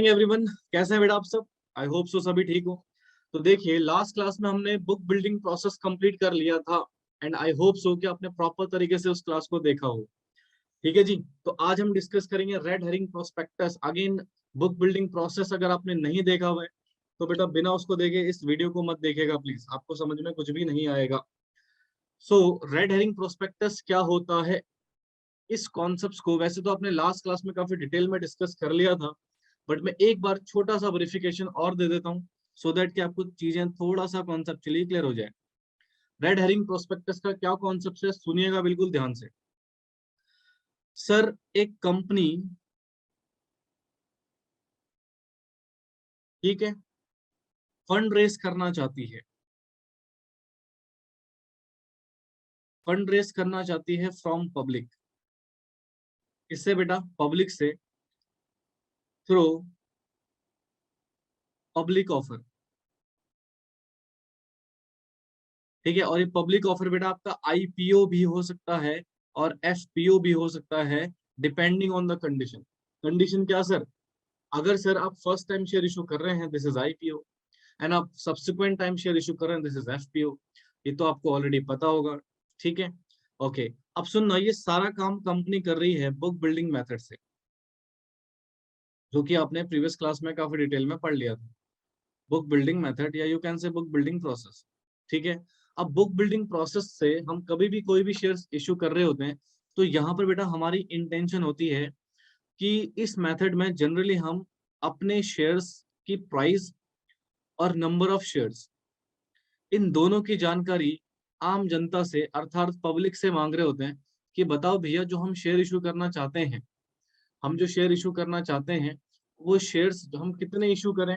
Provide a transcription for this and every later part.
Morning everyone, कैसे हैं बेटा आप सब। आई होप सो सभी ठीक हो। तो देखिए, लास्ट क्लास में हमने बुक बिल्डिंग प्रोसेस कंप्लीट कर लिया था एंड आई होप सो कि आपने प्रॉपर तरीके से उस क्लास को देखा हो। ठीक है जी। तो आज हम डिस्कस करेंगे red herring prospectus again. Book building process अगर आपने नहीं देखा हुआ है तो बेटा बिना उसको देखे इस वीडियो को मत देखिएगा प्लीज, आपको समझ में कुछ भी नहीं आएगा। सो रेड हेरिंग प्रोस्पेक्टस क्या होता है, इस कॉन्सेप्ट को वैसे तो आपने लास्ट क्लास में काफी डिटेल में डिस्कस कर लिया था, बट मैं एक बार छोटा सा वेरिफिकेशन और दे देता हूँ सो दैट कि आपको चीजें थोड़ा सा कॉन्सेप्चुअली क्लियर हो जाए। रेड हेरिंग प्रोस्पेक्टस का क्या कॉन्सेप्ट है, सुनिएगा बिल्कुल ध्यान से। सर, एक कंपनी, ठीक है, फंड रेस करना चाहती है। फंड रेस करना चाहती है फ्रॉम पब्लिक। इससे बेटा पब्लिक से, थ्रू पब्लिक ऑफर। ठीक है, और ये पब्लिक ऑफर बेटा आपका आईपीओ भी हो सकता है और एफपीओ भी हो सकता है, depending on the condition. Condition क्या सर? अगर सर आप फर्स्ट टाइम शेयर इशू कर रहे हैं, दिस इज आईपीओ, एंड आप सब्सिक्वेंट टाइम शेयर इशू कर रहे हैं, दिस इज एफपीओ। ये तो आपको ऑलरेडी पता होगा। ठीक है, ओके। अब सुनना, ये सारा काम कंपनी कर रही है बुक बिल्डिंग मेथड से, जो कि आपने प्रीवियस क्लास में काफी डिटेल में पढ़ लिया था। बुक बिल्डिंग मेथड या you can say book building process. ठीक है, अब बुक बिल्डिंग प्रोसेस से हम कभी भी कोई भी शेयर्स इशू कर रहे होते हैं, तो यहाँ पर बेटा हमारी इंटेंशन होती है कि इस मेथड में जनरली हम अपने शेयर्स की प्राइस और नंबर ऑफ शेयर्स, इन दोनों की जानकारी आम जनता से अर्थात पब्लिक से मांग रहे होते हैं कि बताओ भैया, जो हम शेयर इशू करना चाहते हैं, हम जो शेयर इशू करना चाहते हैं, वो शेयर्स जो हम कितने इशू करें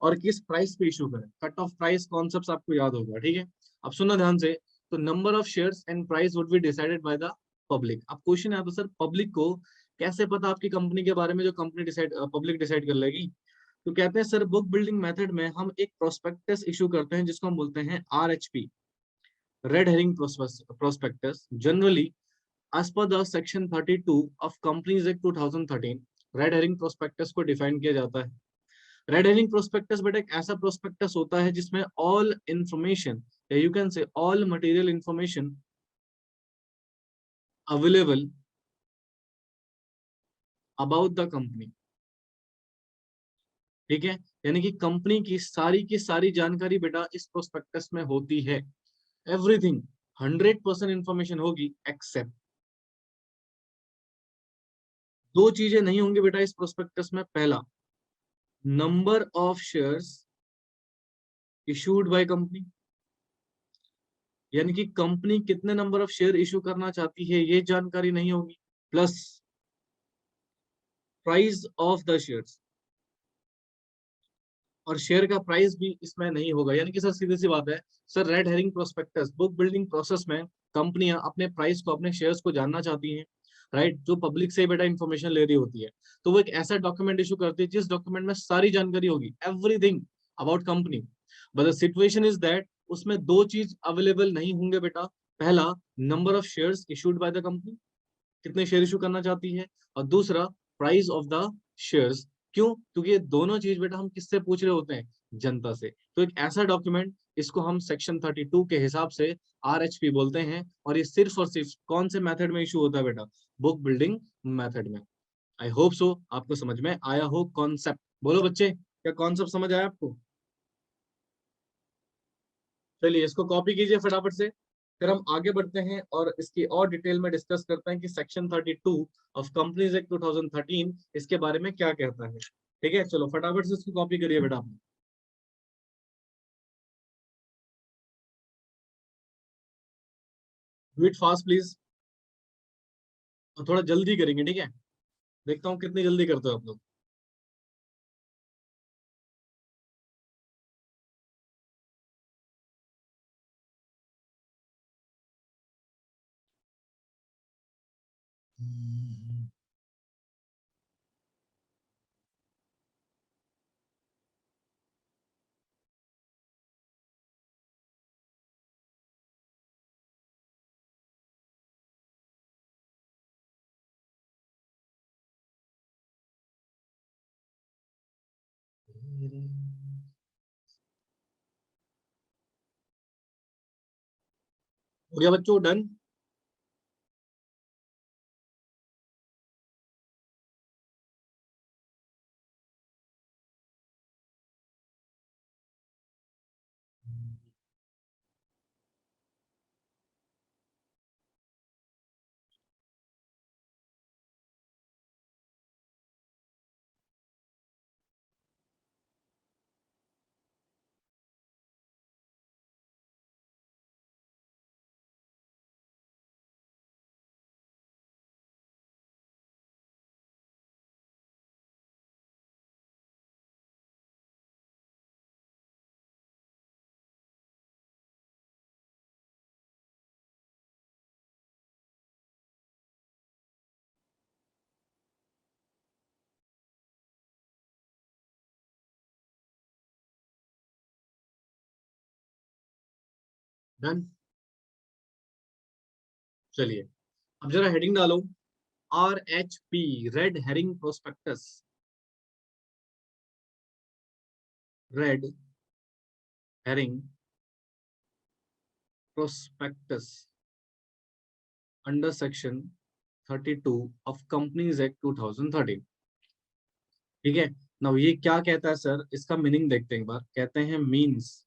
और किस प्राइस पे इशू करें। कट ऑफ प्राइस कॉन्सेप्ट आपको याद होगा, ठीक है। अब सुनना ध्यान से। तो number of shares and price would be decided by the public. अब क्वेश्चन है तो सर, पब्लिक को कैसे पता आपकी कंपनी के बारे में, जो कंपनी डिसाइड, पब्लिक डिसाइड कर लेगी। तो कहते हैं सर, बुक बिल्डिंग मेथड में हम एक प्रोस्पेक्टस इशू करते हैं जिसको हम बोलते हैं RHP, red herring prospectus. Generally as per the section 32 of Companies Act 2013, red herring prospectus को डिफाइन किया जाता है। रेड हेरिंग प्रोस्पेक्टस बेटा एक ऐसा प्रोस्पेक्टस होता है जिसमें ऑल इंफॉर्मेशन या you can say all material information available about the company. ठीक है, यानी कि कंपनी की सारी जानकारी बेटा इस प्रोस्पेक्टस में होती है। एवरीथिंग, 100% इंफॉर्मेशन होगी, एक्सेप्ट दो चीजें नहीं होंगी बेटा इस प्रोस्पेक्टस में। पहला, number of shares issued by company, यानी कि कंपनी कितने नंबर ऑफ शेयर इशू करना चाहती है ये जानकारी नहीं होगी। Plus price of the shares, और शेयर का प्राइस भी इसमें नहीं होगा। यानी कि सर सीधी सी बात है sir, red herring prospectus book building process में कंपनियां अपने प्राइस को, अपने शेयर्स को जानना चाहती हैं, राइट, जो पब्लिक से बेटा इंफॉर्मेशन ले रही होती है। तो वो एक ऐसा डॉक्यूमेंट इशू करती है जिस डॉक्यूमेंट में सारी जानकारी होगी, everything about company. But the situation is that उसमें दो चीज अवेलेबल नहीं होंगे बेटा। पहला, number of shares issued by the company, कितने शेयर इशू करना चाहती है, और दूसरा, प्राइस ऑफ द शेयर्स। क्यों? क्योंकि ये दोनों चीज बेटा हम किससे पूछ रहे होते हैं, जनता से। तो एक ऐसा डॉक्यूमेंट, इसको हम सेक्शन 32 के हिसाब से आरएचपी बोलते हैं, और ये सिर्फ और सिर्फ कौन से मेथड में इशू होता है बेटा, बुक बिल्डिंग मेथड में। आई होप सो आपको समझ में आया हो कॉन्सेप्ट। बोलो बच्चे, क्या कॉन्सेप्ट समझ आया आपको? चलिए इसको कॉपी कीजिए फटाफट से, फिर हम आगे बढ़ते हैं और इसकी और डिटेल में डिस्कस करते हैं कि सेक्शन 32 ऑफ कंपनीज एक्ट 2013 इसके बारे में क्या कहता है। ठीक है, चलो फटाफट से इसको कॉपी करिए बेटा आप। डू इट फास्ट प्लीज, और थोड़ा जल्दी करेंगे, ठीक है। देखता हूँ कितनी जल्दी करते हो आप लोग। हो गया बच्चों, डन। डन। चलिए, अब जरा हेडिंग डालो। RHP, red herring prospectus. Red herring prospectus under section 32 of companies act 2013। ठीक है। नाउ ये क्या कहता है सर, इसका मीनिंग देखते हैं एक बार। कहते हैं means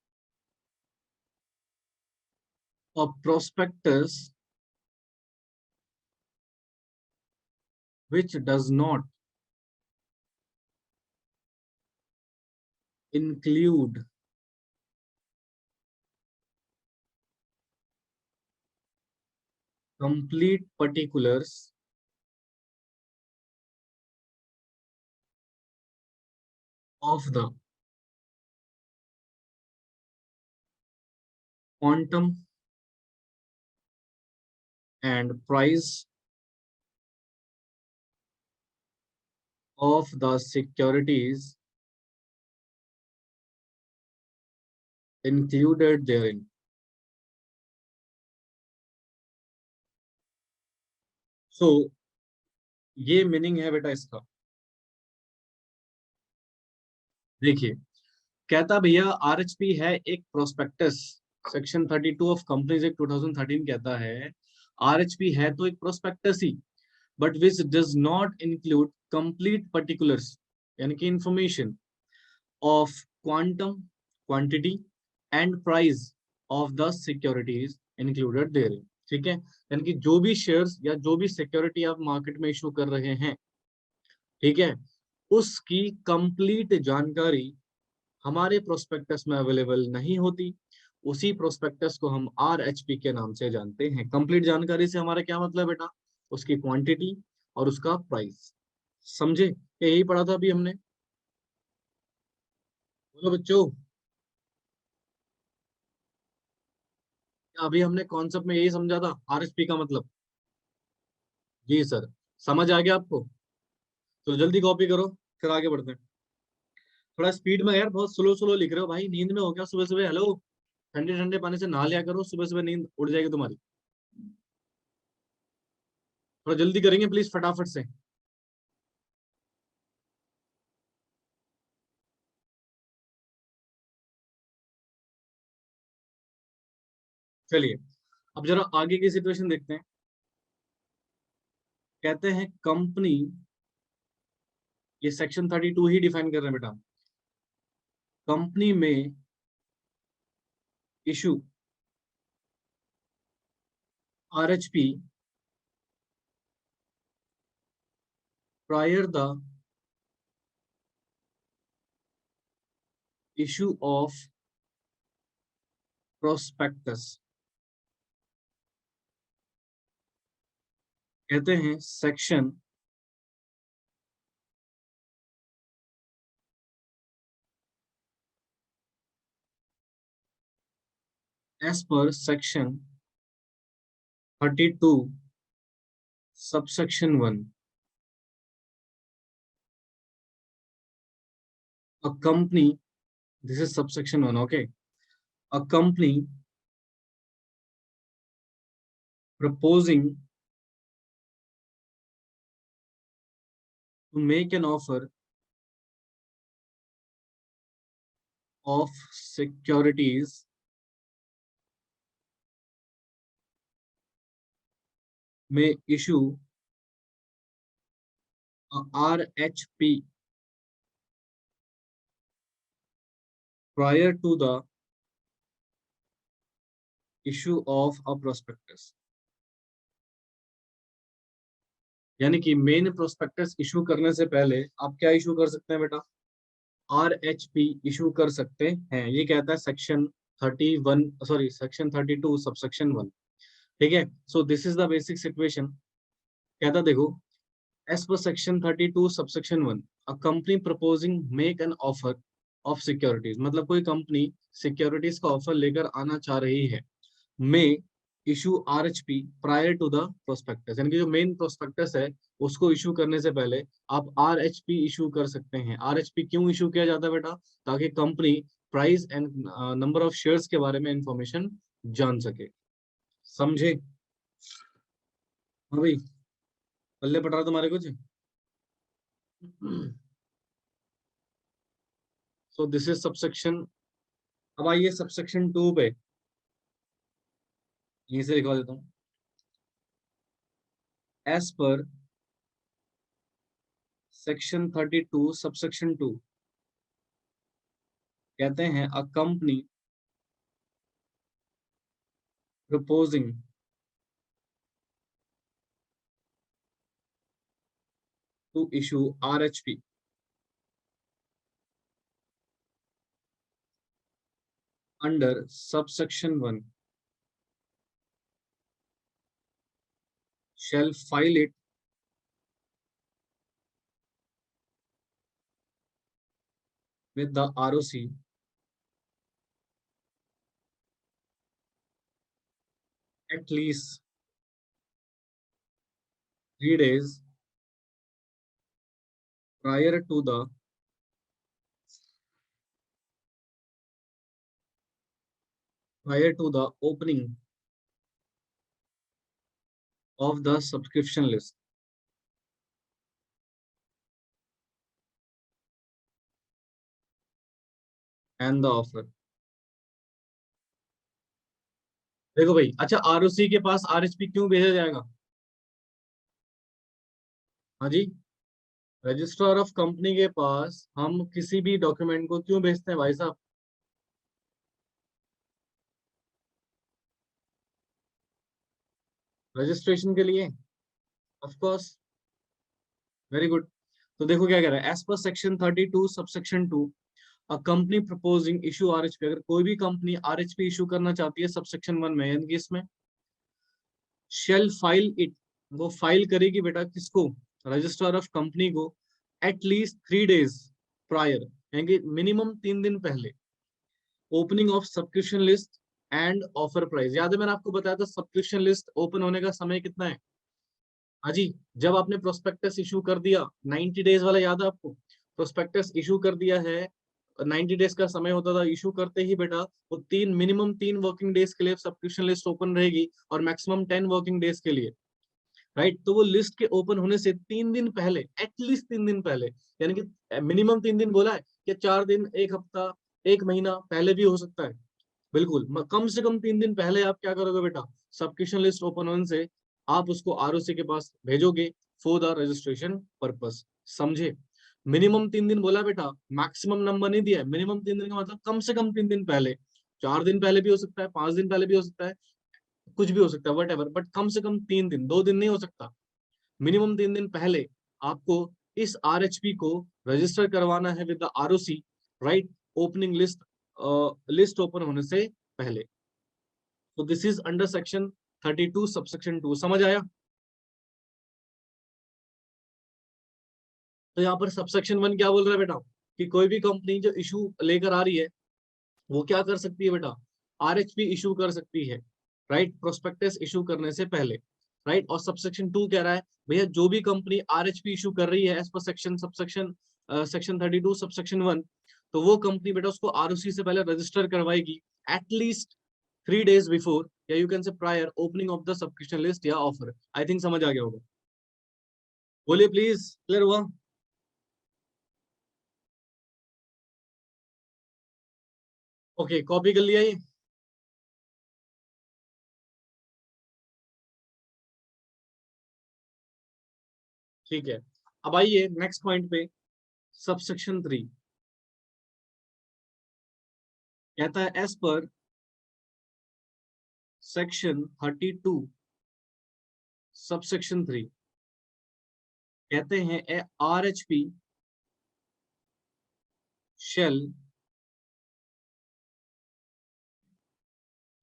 a prospectus which does not include complete particulars of the quantum and price of the securities included therein। सो ये मीनिंग है बेटा इसका। देखिए, कहता भैया आरएचपी है एक prospectus. Section 32 of companies act 2013 कहता है आरएचपी है तो एक प्रोस्पेक्टस ही, but which does not include complete particulars, यानी कि information of quantum, quantity and price of the securities included there. ठीक है, यानी कि जो भी शेयर्स या जो भी सिक्योरिटी आप मार्केट में इशू कर रहे हैं, ठीक है, उसकी कंप्लीट जानकारी हमारे प्रोस्पेक्टस में अवेलेबल नहीं होती। उसी प्रोस्पेक्टस को हम RHP के नाम से जानते हैं। कंप्लीट जानकारी से हमारा क्या मतलब बेटा, उसकी क्वांटिटी और उसका प्राइस। समझे? यही पढ़ा था अभी हमने। बोलो बच्चों, अभी हमने कॉन्सेप्ट में यही समझा था RHP का मतलब। जी सर, समझ आ गया आपको? तो जल्दी कॉपी करो, फिर आगे बढ़ते हैं। थोड़ा स्पीड में यार, बहुत स्लो स्लो लिख रहे हो भाई। नींद में हो क्या सुबह सुबह? हेलो, ठंडे ठंडे पानी से नहा लिया करो, सुबह सुबह नींद उड़ जाएगी तुम्हारी। थोड़ा जल्दी करेंगे प्लीज, फटाफट से। चलिए, अब जरा आगे की सिचुएशन देखते हैं। कहते हैं कंपनी, ये सेक्शन 32 ही डिफाइन कर रहे हैं बेटा। कंपनी में issue RHP prior the issue of prospectus. कहते हैं section as per section 32 subsection 1, a company, this is subsection 1, okay, a company proposing to make an offer of securities may issue a RHP prior to the issue of a prospectus. यानी कि main prospectus issue करने से पहले आप क्या issue कर सकते हैं बेटा? RHP इशू कर सकते हैं। ये कहता है सेक्शन 31, सॉरी सेक्शन 32 सबसेक्शन 1। ठीक है, so this is the basic situation. कहता देखो, as per section 32 subsection 1, a company proposing make an offer of securities, मतलब कोई कंपनी सिक्योरिटीज का ऑफर लेकर आना चाह रही है, में issue RHP prior to the prospectus, यानी कि जो मेन प्रोस्पेक्टस है उसको इशू करने से पहले आप आरएचपी इशू कर सकते हैं। आरएचपी क्यों इशू किया जाता है बेटा? ताकि company price and number of shares के बारे में इंफॉर्मेशन जान सके। समझे? हाँ भाई, पल्ले पट रहा तुम्हारे कुछ? सो दिस इज सबसेक्शन। अब आइए सबसेक्शन 2 पे, यहीं से दिखा देता हूँ। एज पर सेक्शन 32 सबसेक्शन 2 कहते हैं अ company proposing to issue RHP under subsection 1 shall file it with the ROC at least 3 days prior to the opening of the subscription list and the offer। देखो भाई, अच्छा ROC के पास RHP क्यों भेजा जाएगा? हाँ जी, रजिस्ट्रार ऑफ कंपनी के पास हम किसी भी डॉक्यूमेंट को क्यों भेजते हैं भाई साहब? रजिस्ट्रेशन के लिए, ऑफ कोर्स। Very good. तो देखो क्या कह रहा है, as per section 32 subsection 2, a company proposing issue RHP, अगर कोई भी कंपनी आरएचपी इशू करना चाहती है सबसेक्शन 1 में, यानी कि इसमें शेल फाइल इट, वो फाइल करेगी बेटा किसको? रजिस्ट्रार ऑफ कंपनी को, एट लीस्ट 3 days प्रायर, यानी कि मिनिमम 3 दिन पहले, opening of subscription list and offer price. याद है मैंने आपको बताया था सब्सक्रिप्शन लिस्ट ओपन होने का समय कितना है? हाँ जी, जब आपने प्रोस्पेक्टस इशू कर दिया 90 डेज वाला, याद है आपको? प्रोस्पेक्टस इशू कर दिया है, 90 डेज का समय होता था, इशू करते ही बेटा वो मिनिमम 3 वर्किंग डेज के लिए सब्सक्रिप्शन लिस्ट ओपन रहेगी और मैक्सिमम 10 वर्किंग डेज के लिए, राइट? तो वो लिस्ट के ओपन होने से 3 दिन पहले, एटलीस्ट 3 दिन पहले, यानी कि मिनिमम 3 दिन बोला है कि 4 दिन, एक हफ्ता, एक महीना पहले भी हो सकता है। बिल्कुल, कम से कम 3 दिन पहले आप क्या करोगे बेटा? सब्सक्रिप्शन लिस्ट ओपन होने से आप उसको आरओसी के पास भेजोगे फॉर द रजिस्ट्रेशन पर्पस। समझे? मिनिमम 3 दिन बोला बेटा, मैक्सिमम नंबर नहीं दिया है। मिनिमम 3 दिन का मतलब कम से कम 3 दिन पहले, 4 दिन पहले भी हो सकता है, 5 दिन पहले भी हो सकता है, कुछ भी हो सकता है, वट एवर, बट कम से कम 3 दिन, 2 दिन नहीं हो सकता। मिनिमम 3 दिन पहले आपको इस आरएचपी को रजिस्टर करवाना है with the ROC, right? Opening list, list open होने से पहले। तो this is under section 32 subsection 2। समझ आया? तो यहाँ पर सबसेक्शन 1 क्या बोल रहा है बेटा? कि कोई भी कंपनी जो इशू लेकर आ रही है वो क्या कर सकती है बेटा? आरएचपी इशू कर सकती है, राइट? प्रोस्पेक्टस इशू करने से पहले, राइट? और सबसेक्शन 2 कह रहा है भैया जो भी कंपनी आरएचपी इशू कर रही है as per section subsection section 32 subsection 1, तो वो कंपनी बेटा उसको आरओसी से पहले रजिस्टर करवाएगी एटलीस्ट 3 days बिफोर, या you can say prior opening of the subscription list या ऑफर। आई थिंक समझ आ गया होगा। बोलिए प्लीज, क्लियर हुआ? ओके, कॉपी कर लिया ये। ठीक है, अब आइए नेक्स्ट पॉइंट पे। सबसेक्शन 3 कहता है एज पर सेक्शन 32 सबसेक्शन 3, कहते हैं ए RHP shall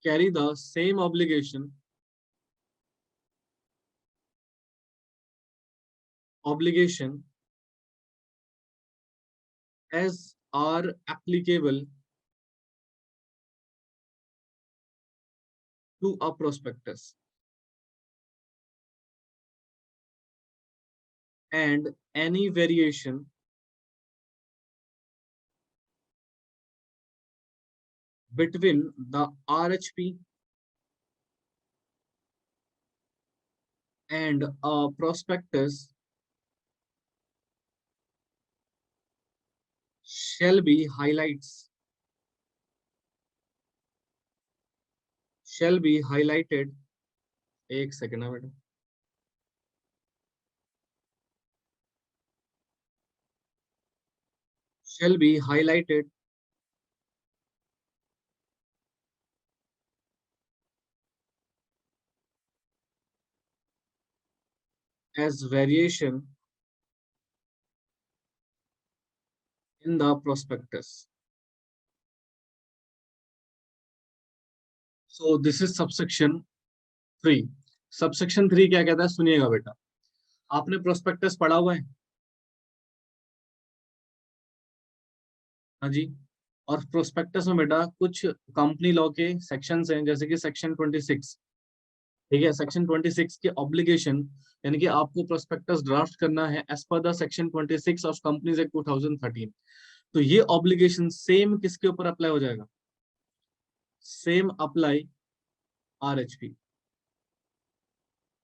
carry the same obligation as are applicable to a prospectus, and any variation between the RHP and a prospectus shall be highlighted। एक second ना बेटा। Shall be highlighted as variation in the prospectus। So this is subsection 3। Subsection 3 क्या कहता है, सुनिएगा बेटा। आपने prospectus पढ़ा हुआ है? हाँ जी। और प्रोस्पेक्टस में बेटा कुछ कंपनी लॉ के सेक्शंस हैं, जैसे कि सेक्शन 26। ठीक है, सेक्शन 26 के ऑब्लिगेशन, यानी कि आपको प्रोस्पेक्टस ड्राफ्ट करना है as per the section 26 of companies act 2013। तो ये ऑब्लिगेशन सेम किसके ऊपर अप्लाई हो जाएगा? Same apply RHP।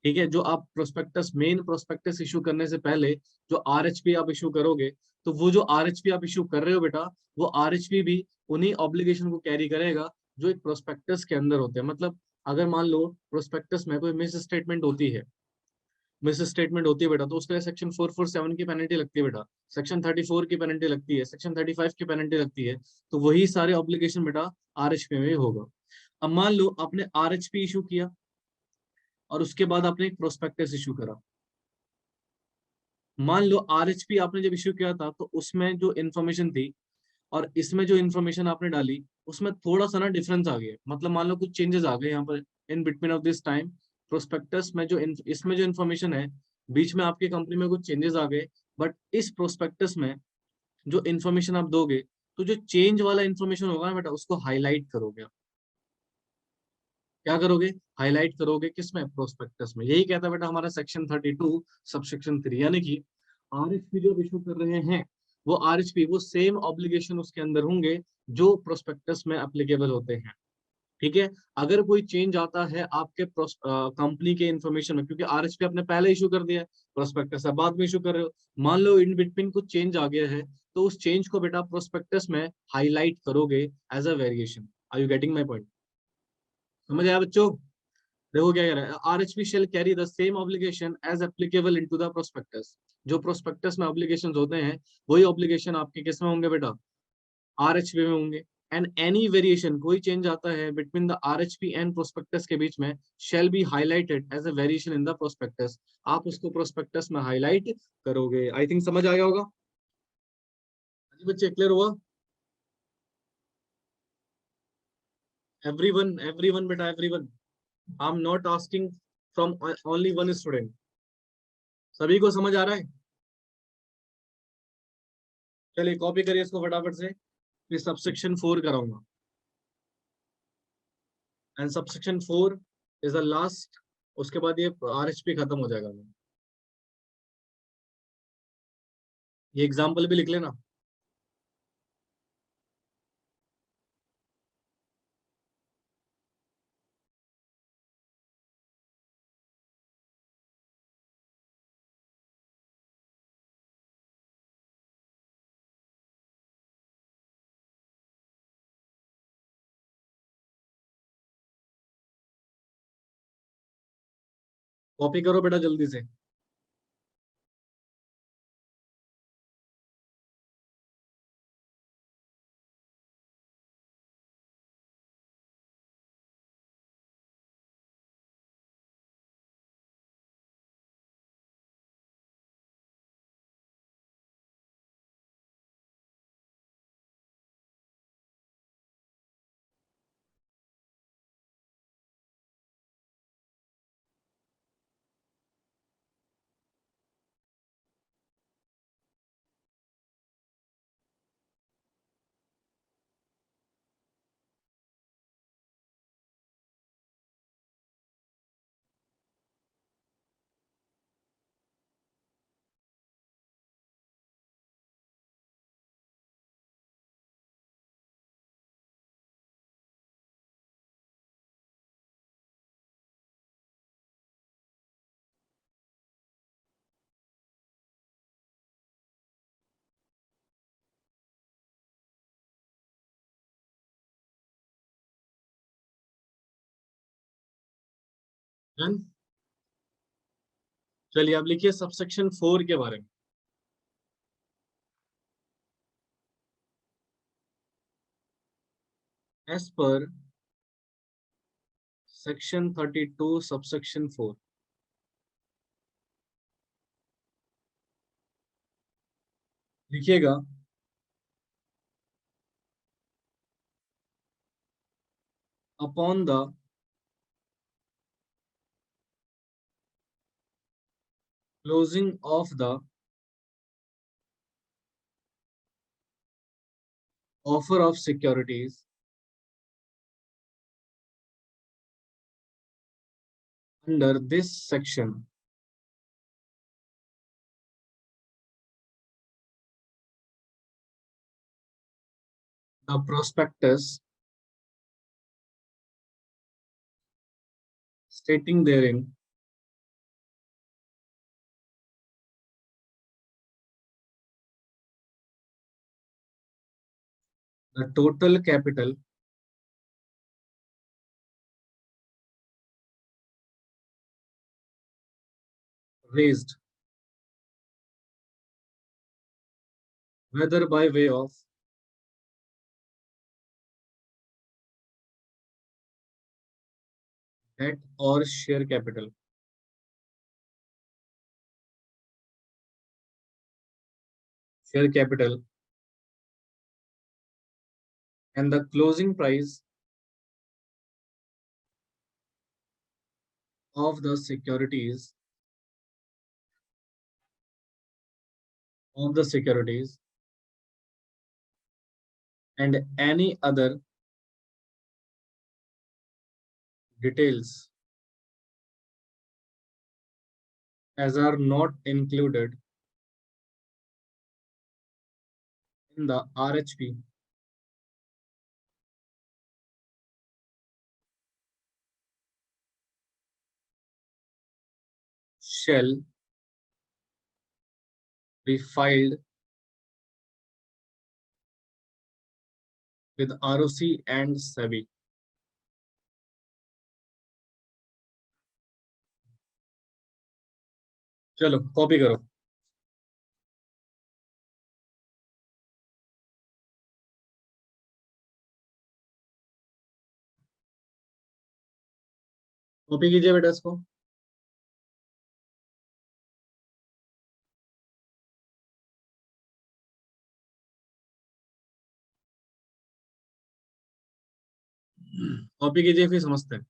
ठीक है, जो आप प्रोस्पेक्टस, मेन प्रोस्पेक्टस इशू करने से पहले जो RHP आप इशू करोगे, तो वो जो RHP आप इशू कर रहे हो बेटा, वो RHP भी उन्हीं ऑब्लिगेशन को कैरी करेगा जो एक प्रोस्पेक्टस के अंदर होते हैं। मतलब अगर मान लो प्रोस्पेक्टस में कोई मिस स्टेटमेंट होती है, बेटा, तो उसके लिए सेक्शन 447 की पेनल्टी लगती है बेटा, सेक्शन 34 की पेनल्टी लगती है, सेक्शन 35 की पेनल्टी लगती है। तो वही सारे ऑब्लिगेशन बेटा RHP में होगा। अब मान लो आपने RHP इशू किया और उसके बाद आपने एक प्रोस्पेक्टस इशू करा। मान लो RHP आपने जब इश्यू किया था तो उसमें जो इन्फॉर्मेशन थी और इसमें जो इन्फॉर्मेशन आपने डाली, उसमें थोड़ा सा ना डिफरेंस आ गया। मतलब मान लो कुछ चेंजेस आ गए यहाँ पर in between of this time. Prospectus में जो इसमें जो इन्फॉर्मेशन है, बीच में आपकी कंपनी में कुछ चेंजेस आ गए, बट इस प्रोस्पेक्टस में जो इन्फॉर्मेशन आप दोगे, तो जो चेंज वाला इन्फॉर्मेशन होगा ना बेटा, उसको हाईलाइट करोगे। क्या करोगे? हाईलाइट करोगे किसमें? प्रोस्पेक्टस में। यही कहता है बेटा हमारा सेक्शन 32 सबसेक्शन 3, यानी कि RHP जो इशू कर रहे हैं, वो RHP वो सेम ऑब्लिगेशन उसके अंदर होंगे जो प्रोस्पेक्टस में एप्लीकेबल होते हैं। ठीक है, अगर कोई चेंज आता है आपके कंपनी के इंफॉर्मेशन में, क्योंकि RHP आपने पहले इशू कर दिया है, प्रोस्पेक्टस आप बाद में इशू कर रहे हो, मान लो इन बिटवीन कुछ चेंज आ गया है, तो उस चेंज को बेटा प्रोस्पेक्टस में हाईलाइट करोगे as a variation. Are you getting my point? समझ आया बच्चों? देखो क्या कह रहा है, RHP shall carry the same obligation as applicable into the prospectus। जो प्रोस्पेक्टस में ऑब्लिगेशन होते हैं, वही ऑब्लिगेशन आपके किस में होंगे बेटा? RHP में होंगे। एंड एनी वेरिएशन, कोई चेंज आता है between the RHP and prospectus के बीच में, shall be highlighted as a variation in the prospectus। आप उसको प्रोस्पेक्टस में हाईलाइट करोगे। आई थिंक समझ आ गया होगा। हाँ जी बच्चे, क्लियर हुआ? एवरीवन, एवरीवन बेटा, everyone. I am not asking from only one student. सभी को समझ आ रहा है? चलिए कॉपी करिए इसको फटाफट से, फिर सबसेक्शन 4 कराऊंगा। And subsection 4 is the last. उसके बाद ये RHP खत्म हो जाएगा। ये एग्जाम्पल भी लिख लेना। कॉपी करो बेटा जल्दी से। Done? चलिए अब लिखिए सबसेक्शन 4 के बारे में। एज पर सेक्शन 32 सबसेक्शन 4, लिखिएगा upon the closing of the offer of securities under this section, the prospectus stating therein the total capital raised, whether by way of debt or share capital, and the closing price of the securities and any other details as are not included in the RHP shall be filed with ROC and SEBI। चलो copy करो। Copy कीजिए बेटा इसको। Copy कीजिए फिर समझते हैं।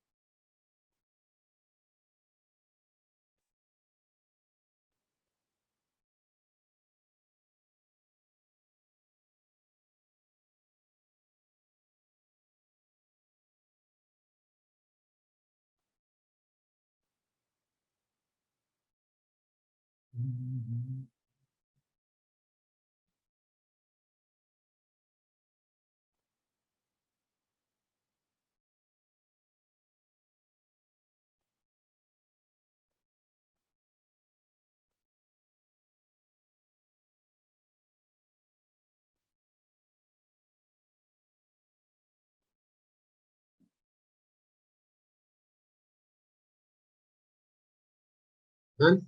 Done,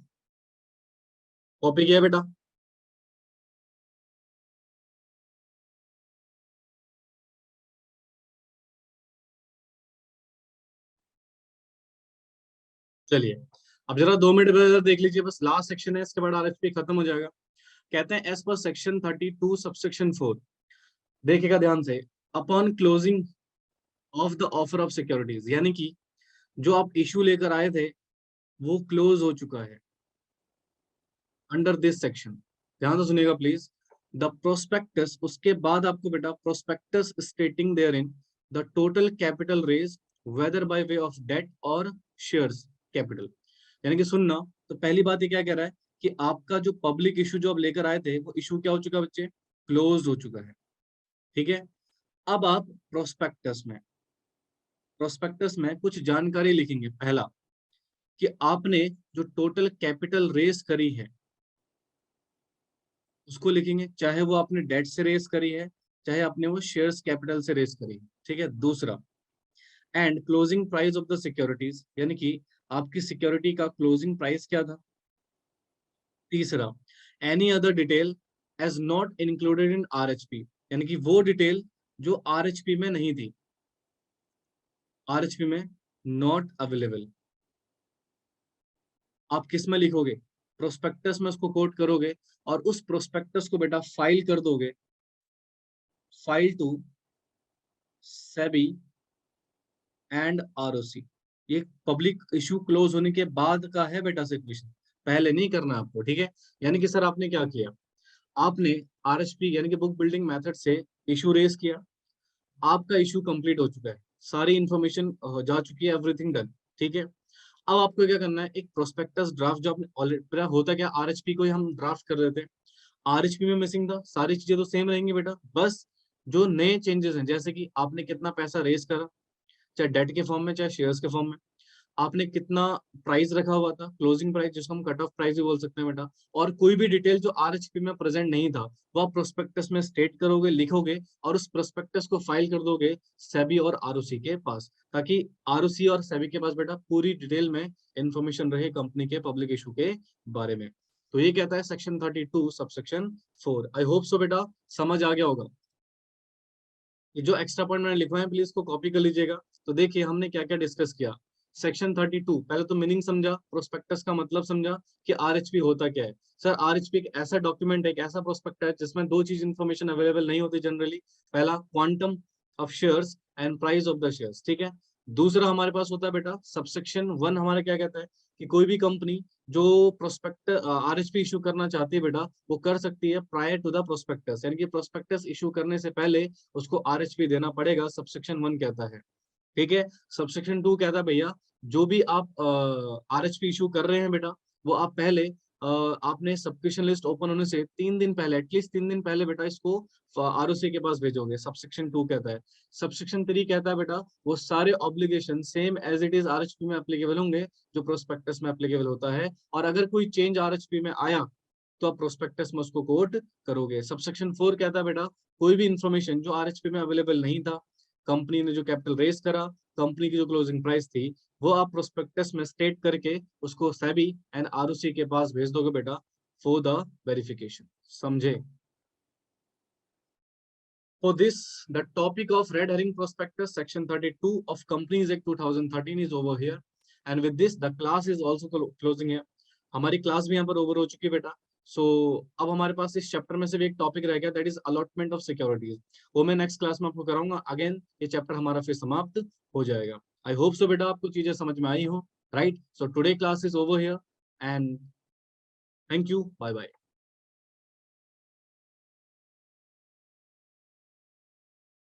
copy किया बेटा? चलिए अब जरा 2 मिनट में देख लीजिए, बस लास्ट सेक्शन है, इसके बाद आरएचपी खत्म हो जाएगा। कहते हैं एज पर सेक्शन 32 सबसेक्शन 4, देखिएगा ध्यान से, upon closing of the offer of securities, यानी कि जो आप इश्यू लेकर आए थे वो क्लोज हो चुका है अंडर दिस सेक्शन। ध्यान से सुनिएगा प्लीज। द प्रोस्पेक्टस, उसके बाद आपको बेटा prospectus stating there in the total capital raise whether by way of debt और शेयर्स कैपिटल, यानी कि सुनना, तो पहली बात ये क्या कह रहा है कि आपका जो पब्लिक इशू जो आप लेकर आए थे वो इशू क्या हो चुका है बच्चे, क्लोज हो चुका है। ठीक है, अब आप प्रोस्पेक्टस में कुछ जानकारी लिखेंगे। पहला कि आपने जो टोटल कैपिटल रेस करी है उसको लिखेंगे, चाहे वो आपने डेट से रेस करी है, चाहे आपने वो शेयर्स कैपिटल से रेस करी है। ठीक है, दूसरा and closing price of the securities, यानी कि आपकी सिक्योरिटी का क्लोजिंग प्राइस क्या था। तीसरा any other detail as not included in RHP, यानी कि वो डिटेल जो आरएचपी में नहीं थी, आरएचपी में नॉट अवेलेबल। आप किस में लिखोगे, प्रोस्पेक्टस में उसको कोट करोगे और उस प्रोस्पेक्टस को बेटा फाइल कर दोगे, file to SEBI and ROC. ये पब्लिक इशू क्लोज होने के बाद का है बेटा सिचुएशन, पहले नहीं करना आपको। ठीक है, यानी कि सर आपने क्या किया, आपने आरएचपी यानी कि बुक बिल्डिंग मेथड से इशू रेज किया, आपका इशू कंप्लीट हो चुका है, सारी इंफॉर्मेशन जा चुकी है, एवरीथिंग डन। ठीक है, अब आपको क्या करना है, एक प्रोस्पेक्टस ड्राफ्ट जो आपने ऑलरेडी, होता क्या आरएचपी को ही हम ड्राफ्ट कर देते हैं, आरएचपी में मिसिंग था, सारी चीजें तो सेम रहेंगी बेटा, बस जो नए चेंजेस हैं, जैसे कि आपने कितना पैसा रेज करा, चाहे डेट के फॉर्म में चाहे शेयर्स के फॉर्म में, आपने कितना प्राइस रखा हुआ था, क्लोजिंग प्राइस जिसको हम कट ऑफ प्राइस भी बोल सकते हैं बेटा, और कोई भी डिटेल जो आरएचपी में प्रेजेंट नहीं था वो आप प्रोस्पेक्टस में स्टेट करोगे, लिखोगे और उस प्रोस्पेक्टस को फाइल कर दोगे सेबी और आरओसी के पास, ताकि आरओसी और सेबी के पास बेटा पूरी डिटेल में इंफॉर्मेशन रहे कंपनी के पब्लिक इशू के बारे में। तो ये कहता है section 32 subsection 4। I hope so बेटा समझ आ गया होगा। ये जो एक्स्ट्रा पॉइंट मैंने लिखवाए हैं प्लीज इसको कॉपी कर लीजिएगा। तो देखिए हमने क्या क्या डिस्कस किया। सेक्शन 32 पहले तो मीनिंग समझा, प्रोस्पेक्टस का मतलब समझा कि आरएचपी होता क्या है। सर आरएचपी एक ऐसा डॉक्यूमेंट है, एक ऐसा प्रोस्पेक्ट है जिसमें दो चीज इंफॉर्मेशन अवेलेबल नहीं होती जनरली। पहला quantum of shares and price of the shares. ठीक है, दूसरा हमारे पास होता है बेटा सबसेक्शन 1, हमारा क्या कहता है कि कोई भी कंपनी जो प्रोस्पेक्ट आरएचपी इशू करना चाहती है बेटा वो कर सकती है प्रायर टू द प्रोस्पेक्टस, यानी कि प्रोस्पेक्टस इशू करने से पहले उसको आरएचपी देना पड़ेगा, सबसेक्शन 1 कहता है। ठीक है, सबसेक्शन 2 कहता है भैया जो भी आप आरएचपी इशू कर रहे हैं बेटा वो आप पहले आपने सब्सक्रिप्शन लिस्ट ओपन होने से 3 दिन पहले, एटलीस्ट 3 दिन पहले बेटा इसको आरओसी के पास भेजोगे, सबसेक्शन 2 कहता है। सबसेक्शन 3 कहता है बेटा वो सारे obligation same as it is RHP में एप्लीकेबल होंगे जो प्रोस्पेक्टस में एप्लीकेबल होता है, और अगर कोई चेंज आरएचपी में आया तो आप प्रोस्पेक्टस में उसको कोट करोगे। सबसेक्शन 4 कहता है बेटा कोई भी इंफॉर्मेशन जो आरएचपी में अवेलेबल नहीं था, कंपनी ने जो कैपिटल रेस करा, कंपनी की जो क्लोजिंग प्राइस थी, वो आप प्रोस्पेक्टस में स्टेट करके उसको सेबी एंड आरओसी के पास भेज दोगे बेटा फॉर द वेरिफिकेशन। समझे? For this, the topic of red herring prospectus, section 32 of Companies Act 2013 is over here. And with this, the class is also closing here. हमारी class भी यहाँ पर ओवर हो चुकी है बेटा। सो अब हमारे पास इस चैप्टर में से भी एक टॉपिक रह गया, that is allotment of securities. वो मैं नेक्स्ट क्लास में आपको कराऊंगा। अगेन ये चैप्टर हमारा फिर समाप्त हो जाएगा। आई होप सो बेटा आपको चीजें समझ में आई हो, right? So today class is over here and thank you, bye bye.